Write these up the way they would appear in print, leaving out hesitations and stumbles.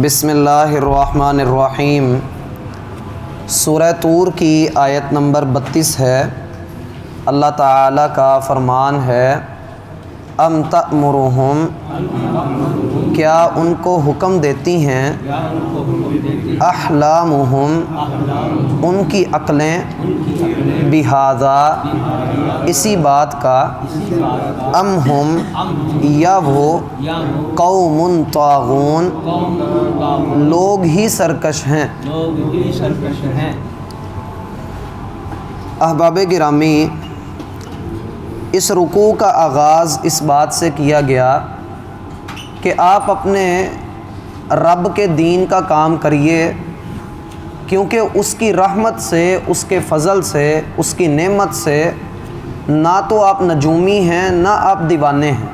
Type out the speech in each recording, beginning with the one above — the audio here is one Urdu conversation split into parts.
بسم اللہ الرحمن الرحیم۔ سورہ طور کی آیت نمبر 32 ہے۔ اللہ تعالیٰ کا فرمان ہے ام تأمرہم، کیا ان کو حکم دیتی ہیں احلامہم، ان کی عقلیں بہذا، اسی بات کا، ام ہم، یا وہ قوم طاغون، لوگ ہی سرکش ہیں۔ احباب گرامی، اس رکوع کا آغاز اس بات سے کیا گیا کہ آپ اپنے رب کے دین کا کام کریے، کیونکہ اس کی رحمت سے، اس کے فضل سے، اس کی نعمت سے نہ تو آپ نجومی ہیں نہ آپ دیوانے ہیں۔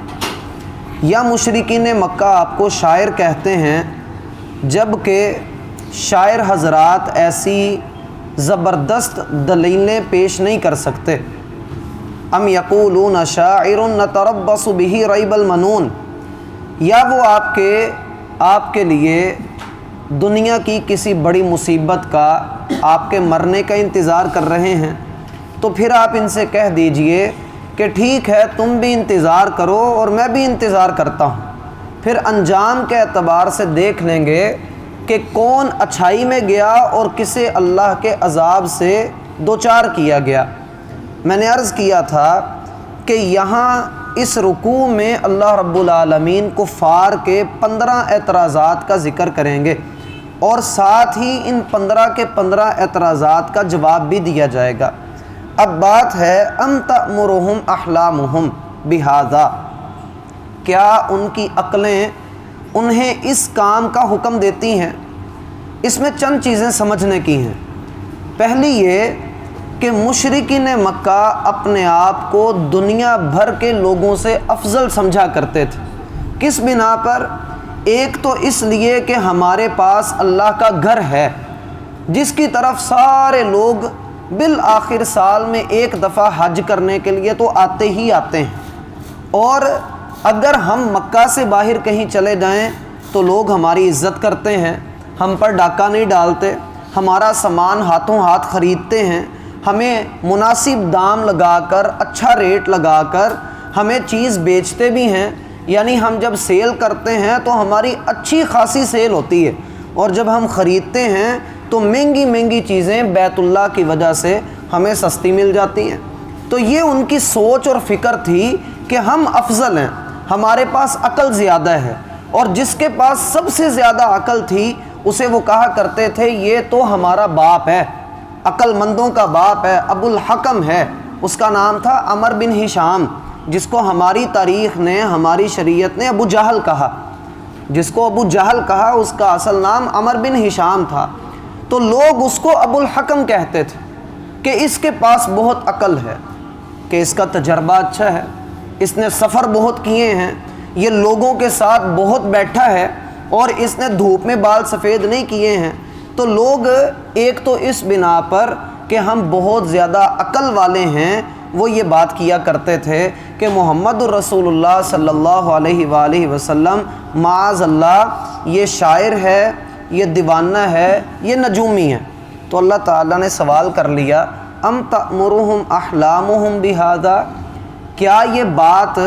یا مشرکین مکہ آپ کو شاعر کہتے ہیں، جب کہ شاعر حضرات ایسی زبردست دلیلیں پیش نہیں کر سکتے۔ ام یقولون شاعر نتربص بہ ریب المنون، یا وہ آپ کے لیے دنیا کی کسی بڑی مصیبت کا، آپ کے مرنے کا انتظار کر رہے ہیں، تو پھر آپ ان سے کہہ دیجئے کہ ٹھیک ہے، تم بھی انتظار کرو اور میں بھی انتظار کرتا ہوں، پھر انجام کے اعتبار سے دیکھ لیں گے کہ کون اچھائی میں گیا اور کسے اللہ کے عذاب سے دوچار کیا گیا۔ میں نے عرض کیا تھا کہ یہاں اس رکوع میں اللہ رب العالمین کفار کے 15 اعتراضات کا ذکر کریں گے، اور ساتھ ہی ان 15 کے 15 اعتراضات کا جواب بھی دیا جائے گا۔ اب بات ہے ام تأمرہم احلامہم بہذا، کیا ان کی عقلیں انہیں اس کام کا حکم دیتی ہیں؟ اس میں چند چیزیں سمجھنے کی ہیں۔ پہلی یہ کہ مشرکین مکہ اپنے آپ کو دنیا بھر کے لوگوں سے افضل سمجھا کرتے تھے۔ کس بنا پر؟ ایک تو اس لیے کہ ہمارے پاس اللہ کا گھر ہے، جس کی طرف سارے لوگ بالآخر سال میں ایک دفعہ حج کرنے کے لیے تو آتے ہی آتے ہیں، اور اگر ہم مکہ سے باہر کہیں چلے جائیں تو لوگ ہماری عزت کرتے ہیں، ہم پر ڈاکہ نہیں ڈالتے، ہمارا سامان ہاتھوں ہاتھ خریدتے ہیں، ہمیں مناسب دام لگا کر، اچھا ریٹ لگا کر ہمیں چیز بیچتے بھی ہیں، یعنی ہم جب سیل کرتے ہیں تو ہماری اچھی خاصی سیل ہوتی ہے، اور جب ہم خریدتے ہیں تو مہنگی مہنگی چیزیں بیت اللہ کی وجہ سے ہمیں سستی مل جاتی ہیں۔ تو یہ ان کی سوچ اور فکر تھی کہ ہم افضل ہیں، ہمارے پاس عقل زیادہ ہے، اور جس کے پاس سب سے زیادہ عقل تھی اسے وہ کہا کرتے تھے یہ تو ہمارا باپ ہے، عقل مندوں کا باپ ہے، ابو الحکم ہے۔ اس کا نام تھا عمر بن ہشام، جس کو ہماری تاریخ نے، ہماری شریعت نے ابو جہل کہا، جس کو ابو جہل کہا اس کا اصل نام عمر بن ہشام تھا۔ تو لوگ اس کو ابو الحکم کہتے تھے کہ اس کے پاس بہت عقل ہے، کہ اس کا تجربہ اچھا ہے، اس نے سفر بہت کیے ہیں، یہ لوگوں کے ساتھ بہت بیٹھا ہے، اور اس نے دھوپ میں بال سفید نہیں کیے ہیں۔ تو لوگ ایک تو اس بنا پر کہ ہم بہت زیادہ عقل والے ہیں، وہ یہ بات کیا کرتے تھے کہ محمد الرسول اللہ صلی اللہ علیہ وآلہ وسلم معاذ اللہ یہ شاعر ہے، یہ دیوانہ ہے، یہ نجومی ہے۔ تو اللہ تعالیٰ نے سوال کر لیا ام تأمرہم احلامہم بہذا، کیا یہ بات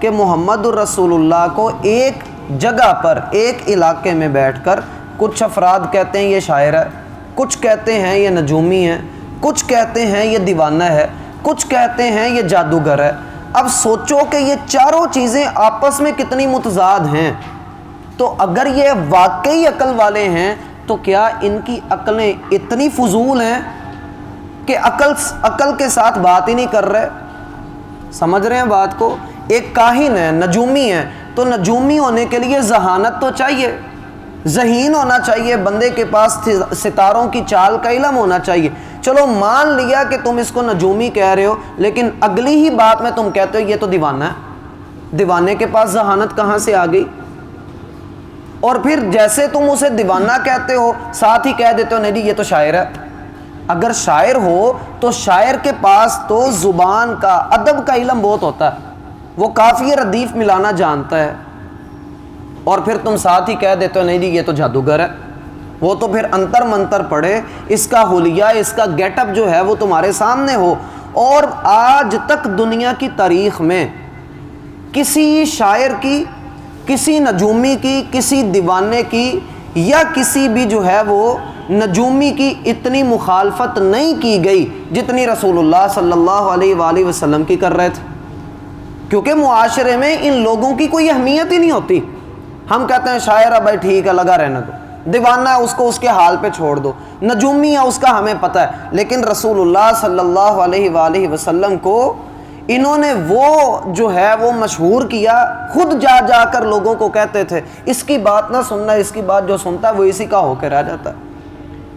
کہ محمد الرسول اللہ کو ایک جگہ پر، ایک علاقے میں بیٹھ کر کچھ افراد کہتے ہیں یہ شاعر ہے، کچھ کہتے ہیں یہ نجومی ہے، کچھ کہتے ہیں یہ دیوانہ ہے، کچھ کہتے ہیں یہ جادوگر ہے، اب سوچو کہ یہ چاروں چیزیں آپس میں کتنی متضاد ہیں۔ تو اگر یہ واقعی عقل والے ہیں تو کیا ان کی عقلیں اتنی فضول ہیں کہ عقل کے ساتھ بات ہی نہیں کر رہے؟ سمجھ رہے ہیں بات کو؟ ایک کاہن ہے، نجومی ہے، تو نجومی ہونے کے لیے ذہانت تو چاہیے، ذہین ہونا چاہیے، بندے کے پاس ستاروں کی چال کا علم ہونا چاہیے۔ چلو مان لیا کہ تم اس کو نجومی کہہ رہے ہو، لیکن اگلی ہی بات میں تم کہتے ہو یہ تو دیوانہ ہے۔ دیوانے کے پاس ذہانت کہاں سے آ گئی؟ اور پھر جیسے تم اسے دیوانہ کہتے ہو، ساتھ ہی کہہ دیتے ہو نہیں جی یہ تو شاعر ہے۔ اگر شاعر ہو تو شاعر کے پاس تو زبان کا، ادب کا علم بہت ہوتا ہے، وہ کافی ردیف ملانا جانتا ہے، اور پھر تم ساتھ ہی کہہ دیتے ہو نہیں جی یہ تو جادوگر ہے، وہ تو پھر انتر منتر پڑھے، اس کا حلیہ، اس کا گیٹ اپ جو ہے وہ تمہارے سامنے ہو۔ اور آج تک دنیا کی تاریخ میں کسی شاعر کی، کسی نجومی کی، کسی دیوانے کی یا کسی بھی جو ہے وہ نجومی کی اتنی مخالفت نہیں کی گئی جتنی رسول اللہ صلی اللہ علیہ وآلہ وسلم کی کر رہے تھے، کیونکہ معاشرے میں ان لوگوں کی کوئی اہمیت ہی نہیں ہوتی۔ ہم کہتے ہیں شاعر ہے بھائی ٹھیک ہے لگا رہنے دو، دیوانہ ہے اس کو اس کے حال پہ چھوڑ دو، نجومی ہے اس کا ہمیں پتہ ہے، لیکن رسول اللہ صلی اللہ علیہ وآلہ وسلم کو انہوں نے وہ جو ہے وہ مشہور کیا، خود جا جا کر لوگوں کو کہتے تھے اس کی بات نہ سننا، اس کی بات جو سنتا ہے وہ اسی کا ہو کے رہ جاتا ہے۔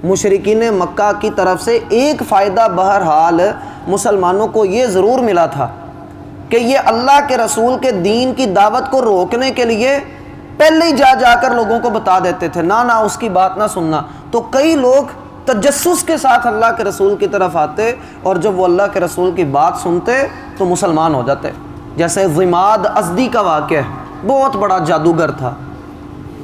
مشرکین مکہ کی طرف سے ایک فائدہ بہرحال مسلمانوں کو یہ ضرور ملا تھا کہ یہ اللہ کے رسول کے دین کی دعوت کو روکنے کے لیے پہلے ہی جا جا کر لوگوں کو بتا دیتے تھے نہ اس کی بات نہ سننا۔ تو کئی لوگ تجسس کے ساتھ اللہ کے رسول کی طرف آتے اور جب وہ اللہ کے رسول کی بات سنتے تو مسلمان ہو جاتے۔ جیسے ضماد ازدی کا واقعہ ہے، بہت بڑا جادوگر تھا،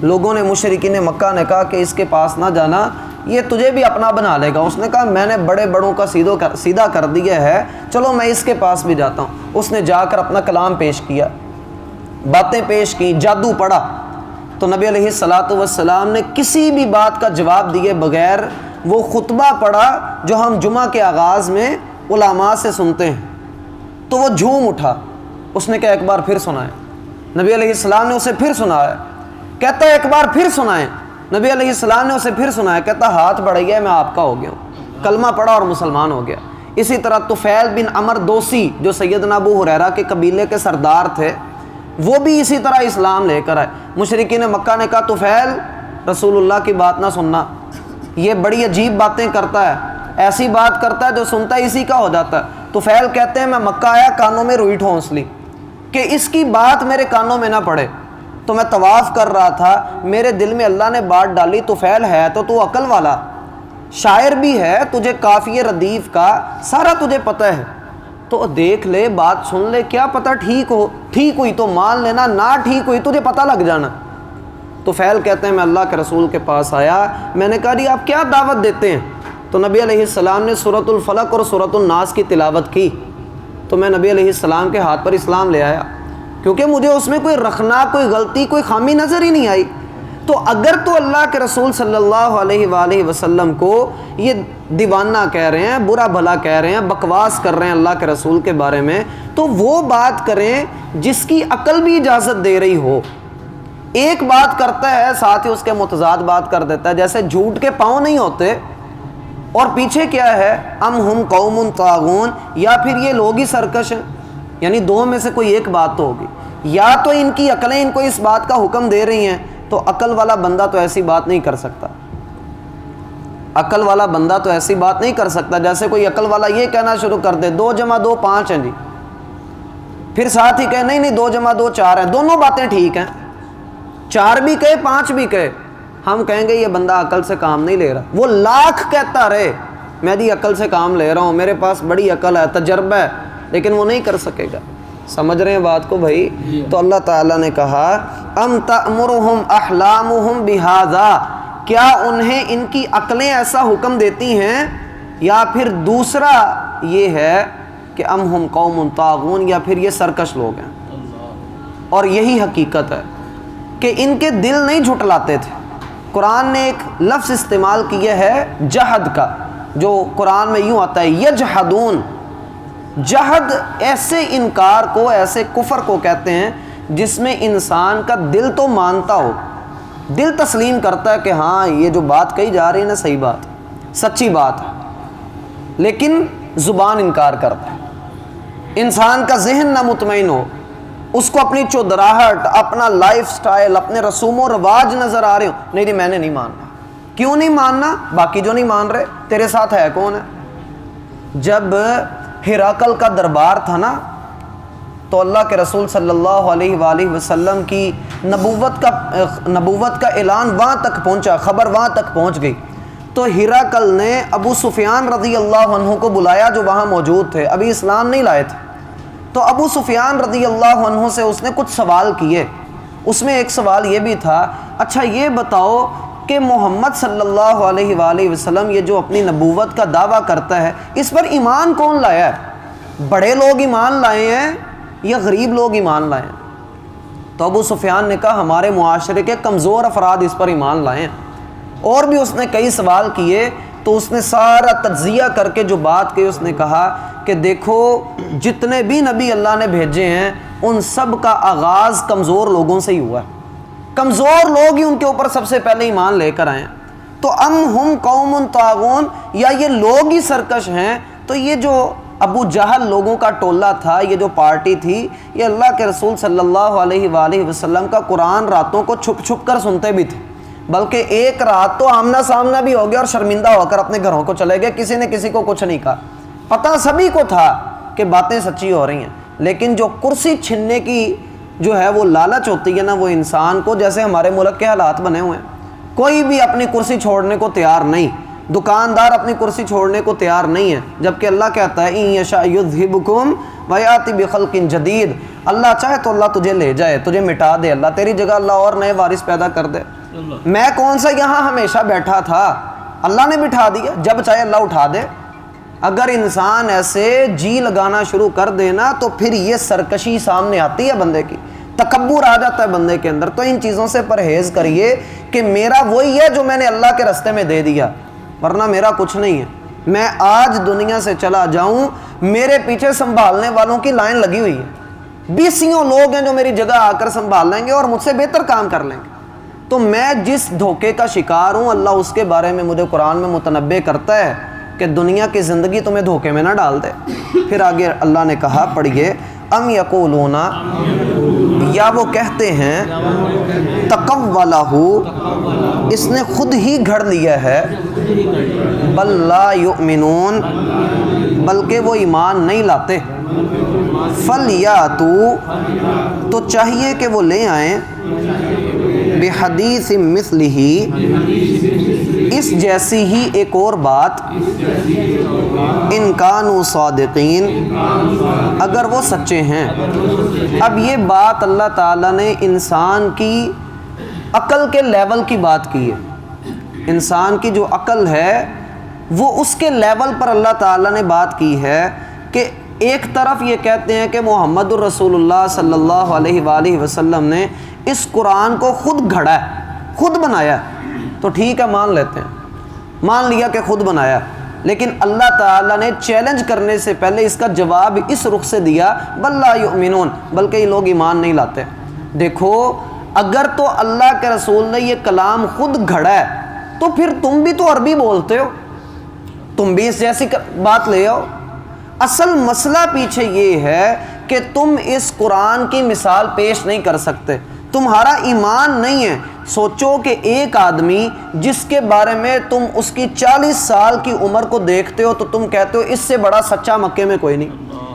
لوگوں نے مشرکین مکہ نے کہا کہ اس کے پاس نہ جانا، یہ تجھے بھی اپنا بنا لے گا۔ اس نے کہا میں نے بڑے بڑوں کا سیدھا کر دیا ہے، چلو میں اس کے پاس بھی جاتا ہوں۔ اس نے جا کر اپنا کلام پیش کیا، باتیں پیش کی، جادو پڑھا، تو نبی علیہ الصلاۃ والسلام نے کسی بھی بات کا جواب دیے بغیر وہ خطبہ پڑھا جو ہم جمعہ کے آغاز میں علماء سے سنتے ہیں، تو وہ جھوم اٹھا۔ اس نے کہا ایک بار پھر سنائیں۔ نبی علیہ السلام نے اسے پھر سنایا، کہتا ہے ایک بار پھر سنائیں۔ نبی علیہ السلام نے اسے پھر سنایا، کہتا ہاتھ بڑھائیے میں آپ کا ہو گیا ہوں، کلمہ پڑھا اور مسلمان ہو گیا۔ اسی طرح طفیل بن عمر دوسی جو سیدنا ابو ہریرہ کے قبیلے کے سردار تھے، وہ بھی اسی طرح اسلام لے کر آئے۔ مشرکین مکہ نے کہا طفیل رسول اللہ کی بات نہ سننا، یہ بڑی عجیب باتیں کرتا ہے، ایسی بات کرتا ہے جو سنتا ہے اسی کا ہو جاتا ہے۔ طفیل کہتے ہیں میں مکہ آیا، کانوں میں روئی ٹھونس لی کہ اس کی بات میرے کانوں میں نہ پڑے، تو میں طواف کر رہا تھا، میرے دل میں اللہ نے بات ڈالی طفیل ہے تو عقل والا، شاعر بھی ہے، تجھے قافیہ ردیف کا سارا تجھے پتہ ہے، تو دیکھ لے بات سن لے، کیا پتہ ٹھیک ہو، ٹھیک ہوئی تو مان لینا، نہ ٹھیک ہوئی تجھے پتہ لگ جانا۔ طفیل کہتے ہیں میں اللہ کے رسول کے پاس آیا، میں نے کہا جی آپ کیا دعوت دیتے ہیں؟ تو نبی علیہ السلام نے سورۃ الفلق اور سورۃ الناس کی تلاوت کی، تو میں نبی علیہ السلام کے ہاتھ پر اسلام لے آیا، کیونکہ مجھے اس میں کوئی رخنا، کوئی غلطی، کوئی خامی نظر ہی نہیں آئی۔ تو اگر تو اللہ کے رسول صلی اللہ علیہ وآلہ وسلم کو یہ دیوانہ کہہ رہے ہیں، برا بھلا کہہ رہے ہیں، بکواس کر رہے ہیں اللہ کے رسول کے بارے میں، تو وہ بات کریں جس کی عقل بھی اجازت دے رہی ہو۔ ایک بات کرتا ہے ساتھ ہی اس کے متضاد بات کر دیتا ہے، جیسے جھوٹ کے پاؤں نہیں ہوتے اور پیچھے کیا ہے ام ہم قوم طاغون، یا پھر یہ لوگ ہی سرکش ہیں، یعنی دو میں سے کوئی ایک بات تو ہوگی، یا تو ان کی عقلیں ان کو اس بات کا حکم دے رہی ہیں، تو عقل والا بندہ تو ایسی بات نہیں کر سکتا، عقل والا بندہ تو ایسی بات نہیں کر سکتا۔ جیسے کوئی عقل والا یہ کہنا شروع کر دے 2 + 2 = 5 ہیں جی، پھر ساتھ ہی کہے نہیں 2 + 2 = 4 ہیں، دونوں باتیں ٹھیک ہیں، 4 بھی کہے 5 بھی کہے، ہم کہیں گے یہ بندہ عقل سے کام نہیں لے رہا۔ وہ لاکھ کہتا رہے میں جی عقل سے کام لے رہا ہوں، میرے پاس بڑی عقل ہے، تجربہ ہے، لیکن وہ نہیں کر سکے گا۔ سمجھ رہے ہیں بات کو بھائی؟ تو اللہ تعالیٰ نے کہا ام تأمرہم احلامہم بہذا، کیا انہیں ان کی عقلیں ایسا حکم دیتی ہیں، یا پھر دوسرا یہ ہے کہ ام ہم قوم طاغون، یا پھر یہ سرکش لوگ ہیں۔ اور یہی حقیقت ہے کہ ان کے دل نہیں جھٹلاتے تھے۔ قرآن نے ایک لفظ استعمال کیا ہے جہد کا، جو قرآن میں یوں آتا ہے یجحدون۔ جہد ایسے انکار کو، ایسے کفر کو کہتے ہیں جس میں انسان کا دل تو مانتا ہو، دل تسلیم کرتا ہے کہ ہاں یہ جو بات کہی جا رہی ہے نا صحیح بات، سچی بات ہے، لیکن زبان انکار کرتا ہے۔ انسان کا ذہن نہ مطمئن ہو، اس کو اپنی چودراہٹ، اپنا لائف سٹائل، اپنے رسوم و رواج نظر آ رہے ہوں، نہیں جی میں نے نہیں ماننا۔ کیوں نہیں ماننا؟ باقی جو نہیں مان رہے، تیرے ساتھ ہے کون ہے؟ جب ہرقل کا دربار تھا نا، تو اللہ کے رسول صلی اللہ علیہ وآلہ وسلم کی نبوت کا اعلان وہاں تک پہنچا، خبر وہاں تک پہنچ گئی۔ تو ہرقل نے ابو سفیان رضی اللہ عنہ کو بلایا جو وہاں موجود تھے، ابھی اسلام نہیں لائے تھے۔ تو ابو سفیان رضی اللہ عنہ سے اس نے کچھ سوال کیے اس میں ایک سوال یہ بھی تھا، اچھا یہ بتاؤ کہ محمد صلی اللہ علیہ وآلہ وسلم یہ جو اپنی نبوت کا دعویٰ کرتا ہے، اس پر ایمان کون لایا ہے؟ بڑے لوگ ایمان لائے ہیں یا غریب لوگ ایمان لائے ہیں؟ تو ابو سفیان نے کہا ہمارے معاشرے کے کمزور افراد اس پر ایمان لائے ہیں۔ اور بھی اس نے کئی سوال کیے، تو اس نے سارا تجزیہ کر کے جو بات کی، اس نے کہا کہ دیکھو جتنے بھی نبی اللہ نے بھیجے ہیں ان سب کا آغاز کمزور لوگوں سے ہی ہوا ہے، کمزور لوگ ہی ان کے اوپر سب سے پہلے ایمان لے کر آئے ہیں۔ تو ام ہم قوم طاغون، یا یہ لوگ ہی سرکش ہیں؟ تو یہ جو ابو جہل لوگوں کا ٹولہ تھا، یہ جو پارٹی تھی، یہ اللہ کے رسول صلی اللہ علیہ وآلہ وسلم کا قرآن راتوں کو چھپ چھپ کر سنتے بھی تھے، بلکہ ایک رات تو آمنا سامنا بھی ہو گیا اور شرمندہ ہو کر اپنے گھروں کو چلے گئے، کسی نے کسی کو کچھ نہیں کہا، پتہ سبھی کو تھا کہ باتیں سچی ہو رہی ہیں۔ لیکن جو کرسی چھننے کی جو ہے وہ لالچ ہوتی ہے نا، وہ انسان کو، جیسے ہمارے ملک کے حالات بنے ہوئے ہیں، کوئی بھی اپنی کرسی چھوڑنے کو تیار نہیں، دکاندار اپنی کرسی چھوڑنے کو تیار نہیں ہے، جبکہ اللہ کہتا ہے ان یشاء یذھبکم ویاتی بخلق جدید، اللہ چاہے تو اللہ تجھے لے جائے، تجھے مٹا دے، اللہ تیری جگہ اللہ اور نئے وارث پیدا کر دے۔ میں کون سا یہاں ہمیشہ بیٹھا تھا، اللہ نے بٹھا دیا، جب چاہے اللہ اٹھا دے۔ اگر انسان ایسے جی لگانا شروع کر دینا تو پھر یہ سرکشی سامنے آتی ہے، بندے کی تکبر آ جاتا ہے بندے کے اندر۔ تو ان چیزوں سے پرہیز کریے کہ میرا وہی ہے جو میں نے اللہ کے راستے میں دے دیا، ورنہ میرا کچھ نہیں ہے۔ میں آج دنیا سے چلا جاؤں، میرے پیچھے سنبھالنے والوں کی لائن لگی ہوئی ہے، بیسیوں لوگ ہیں جو میری جگہ آ کر سنبھال لیں گے اور مجھ سے بہتر کام کر لیں گے۔ تو میں جس دھوکے کا شکار ہوں، اللہ اس کے بارے میں مجھے قرآن میں متنبع کرتا ہے کہ دنیا کی زندگی تمہیں دھوکے میں نہ ڈال دے۔ پھر آگے اللہ نے کہا، پڑھیے، ام یقولون، یا وہ کہتے ہیں، تقولہ، اس نے خود ہی گھڑ لیا ہے، بل لا یؤمنون، بلکہ وہ ایمان نہیں لاتے، فلیاتوا، تو چاہیے کہ وہ لے آئیں، بحدیث مثلہ، اس جیسی ہی ایک اور بات، ان کانوا صادقین، اگر وہ سچے ہیں۔ اب یہ بات اللہ تعالیٰ نے انسان کی عقل کے لیول کی بات کی ہے، انسان کی جو عقل ہے وہ اس کے لیول پر اللہ تعالیٰ نے بات کی ہے کہ ایک طرف یہ کہتے ہیں کہ محمد الرسول اللہ صلی اللہ علیہ وآلہ وسلم نے اس قرآن کو خود گھڑا ہے، خود بنایا ہے، تو ٹھیک ہے مان لیتے ہیں، مان لیا کہ خود بنایا، لیکن اللہ تعالیٰ نے چیلنج کرنے سے پہلے اس کا جواب اس رخ سے دیا، بل لا یؤمنون، بلکہ یہ لوگ ایمان نہیں لاتے۔ دیکھو اگر تو اللہ کے رسول نے یہ کلام خود گھڑا ہے تو پھر تم بھی تو عربی بولتے ہو، تم بھی اس جیسی بات لے آؤ۔ اصل مسئلہ پیچھے یہ ہے کہ تم اس قرآن کی مثال پیش نہیں کر سکتے، تمہارا ایمان نہیں ہے۔ سوچو کہ ایک آدمی جس کے بارے میں تم اس کی 40 سال کی عمر کو دیکھتے ہو تو تم کہتے ہو اس سے بڑا سچا مکے میں کوئی نہیں،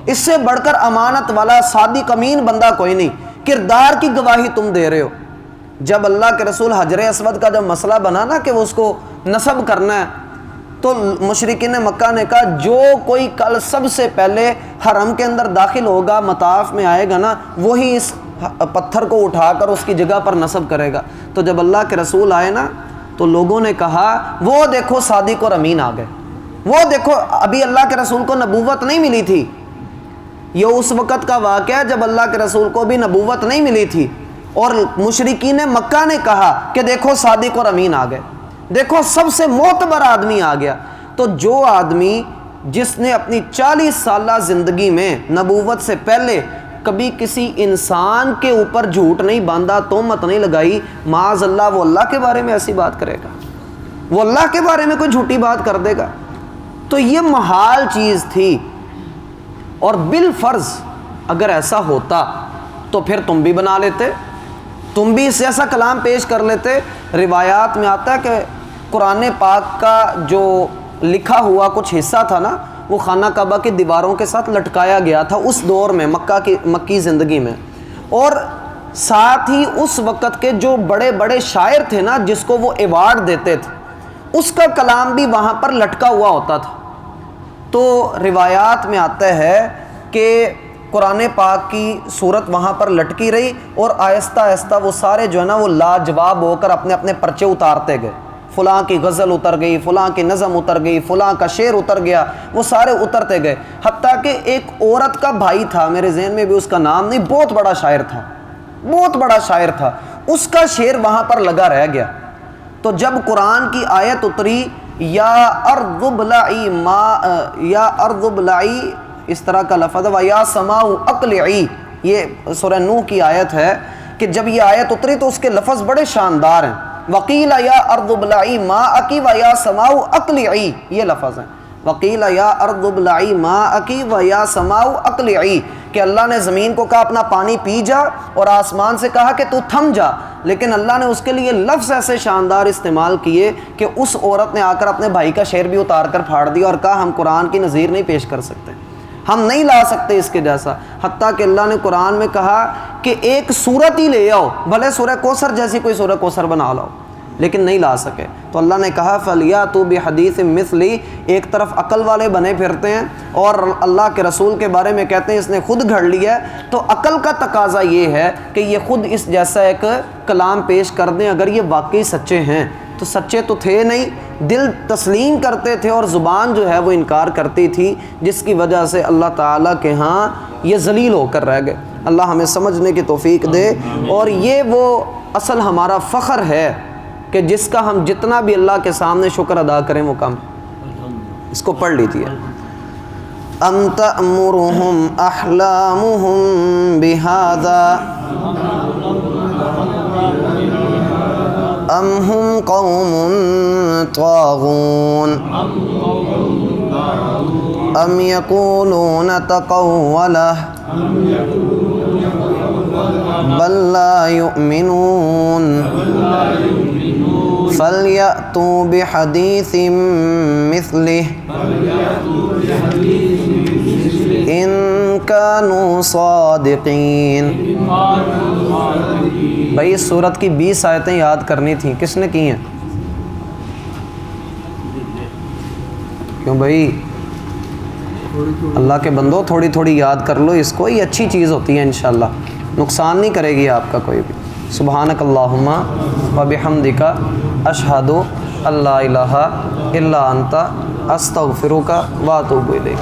اس سے بڑھ کر امانت والا صادق امین بندہ کوئی نہیں، کردار کی گواہی تم دے رہے ہو۔ جب اللہ کے رسول حجر اسود کا جب مسئلہ بنا نا کہ وہ اس کو نصب کرنا ہے، تو مشرکین مکہ نے کہا جو کوئی کل سب سے پہلے حرم کے اندر داخل ہوگا، مطاف میں آئے گا نا، وہی اس پتھر کو اٹھا کر اس کی جگہ پر نصب کرے گا۔ تو جب اللہ کے رسول آئے نا تو لوگوں نے کہا وہ دیکھو صادق اور امین آ گئے، وہ دیکھو ابھی اللہ کے رسول کو نبوت نہیں ملی تھی۔ یہ اس وقت کا واقعہ جب اللہ کے رسول کو بھی نبوت نہیں ملی تھی، اور مشرکین مکہ نے کہا کہ دیکھو صادق اور امین آ گئے، دیکھو سب سے معتبر آدمی آ گیا۔ تو جو آدمی جس نے اپنی 40 سالہ زندگی میں نبوت سے پہلے کبھی کسی انسان کے اوپر جھوٹ نہیں باندھا، تہمت نہیں لگائی، معاذ اللہ وہ اللہ کے بارے میں ایسی بات کرے گا، وہ اللہ کے بارے میں کوئی جھوٹی بات کر دے گا؟ تو یہ محال چیز تھی، اور بالفرض اگر ایسا ہوتا تو پھر تم بھی بنا لیتے، تم بھی اس جیسا کلام پیش کر لیتے۔ روایات میں آتا ہے کہ قرآن پاک کا جو لکھا ہوا کچھ حصہ تھا نا، وہ خانہ کعبہ کی دیواروں کے ساتھ لٹکایا گیا تھا اس دور میں، مکی زندگی میں، اور ساتھ ہی اس وقت کے جو بڑے بڑے شاعر تھے نا جس کو وہ ایوارڈ دیتے تھے، اس کا کلام بھی وہاں پر لٹکا ہوا ہوتا تھا۔ تو روایات میں آتا ہے کہ قرآن پاک کی صورت وہاں پر لٹکی رہی اور آہستہ آہستہ وہ سارے جو ہے نا وہ لاجواب ہو کر اپنے اپنے پرچے اتارتے گئے. فلاں کی غزل اتر گئی، فلاں کی نظم اتر گئی، فلاں کا شعر اتر گیا، وہ سارے اترتے گئے. حتیٰ کہ ایک عورت کا بھائی تھا، میرے ذہن میں بھی اس کا نام نہیں، بہت بڑا شاعر تھا، بہت بڑا شاعر تھا، اس کا شعر وہاں پر لگا رہ گیا. تو جب قرآن کی آیت اتری یا ارض ابلعی ما یا ارض ابلعی اس طرح کا لفظ ہے، یا سماء اقلعی، یہ سورہ نوح کی آیت ہے کہ جب یہ آیت اتری تو اس کے لفظ بڑے شاندار ہیں. وقیل یا ارض ابلعی ماءکی و یا سماء اقلعی، یہ لفظ ہیں. وقیل یا ارض ابلعی ماءکی و یا سماء اقلعی، کہ اللہ نے زمین کو کہا اپنا پانی پی جا اور آسمان سے کہا کہ تو تھم جا، لیکن اللہ نے اس کے لیے لفظ ایسے شاندار استعمال کیے کہ اس عورت نے آ کر اپنے بھائی کا شعر بھی اتار کر پھاڑ دیا اور کہا ہم قرآن کی نظیر نہیں پیش کر سکتے، ہم نہیں لا سکتے اس کے جیسا. حتیٰ کہ اللہ نے قرآن میں کہا کہ ایک سورت ہی لے آؤ، بھلے سورہ کوثر جیسی کوئی سورہ کوثر بنا لاؤ، لیکن نہیں لا سکے. تو اللہ نے کہا فَلْيَأْتُوا بِحَدِيثٍ مِثْلِهِ. ایک طرف عقل والے بنے پھرتے ہیں اور اللہ کے رسول کے بارے میں کہتے ہیں اس نے خود گھڑ لیا ہے. تو عقل کا تقاضا یہ ہے کہ یہ خود اس جیسا ایک کلام پیش کر دیں. اگر یہ واقعی سچے ہیں تو سچے تو تھے نہیں، دل تسلیم کرتے تھے اور زبان جو ہے وہ انکار کرتی تھی، جس کی وجہ سے اللہ تعالیٰ کے ہاں یہ ذلیل ہو کر رہ گئے. اللہ ہمیں سمجھنے کی توفیق دے. اور یہ وہ اصل ہمارا فخر ہے کہ جس کا ہم جتنا بھی اللہ کے سامنے شکر ادا کریں وہ کم. اس کو پڑھ لیجیے. ام تأمرهم احلامهم بهذا ام هم قوم طاغون ام يقولون تقوله بل لا يؤمنون فَلْيَأْتُوا بِحَدِيثٍ مِثْلِهِ إِن كَانُوا صَادِقِينَ. بھائی اس سورت کی 20 آیتیں یاد کرنی تھیں، کس نے کی ہیں؟ کیوں بھائی؟ اللہ کے بندو تھوڑی تھوڑی یاد کر لو اس کو، یہ اچھی چیز ہوتی ہے انشاءاللہ، نقصان نہیں کرے گی آپ کا کوئی بھی. سبحانک اللہم و بحمدک اشہد ان لا الہ الا انت استغفرک و اتوب الیک.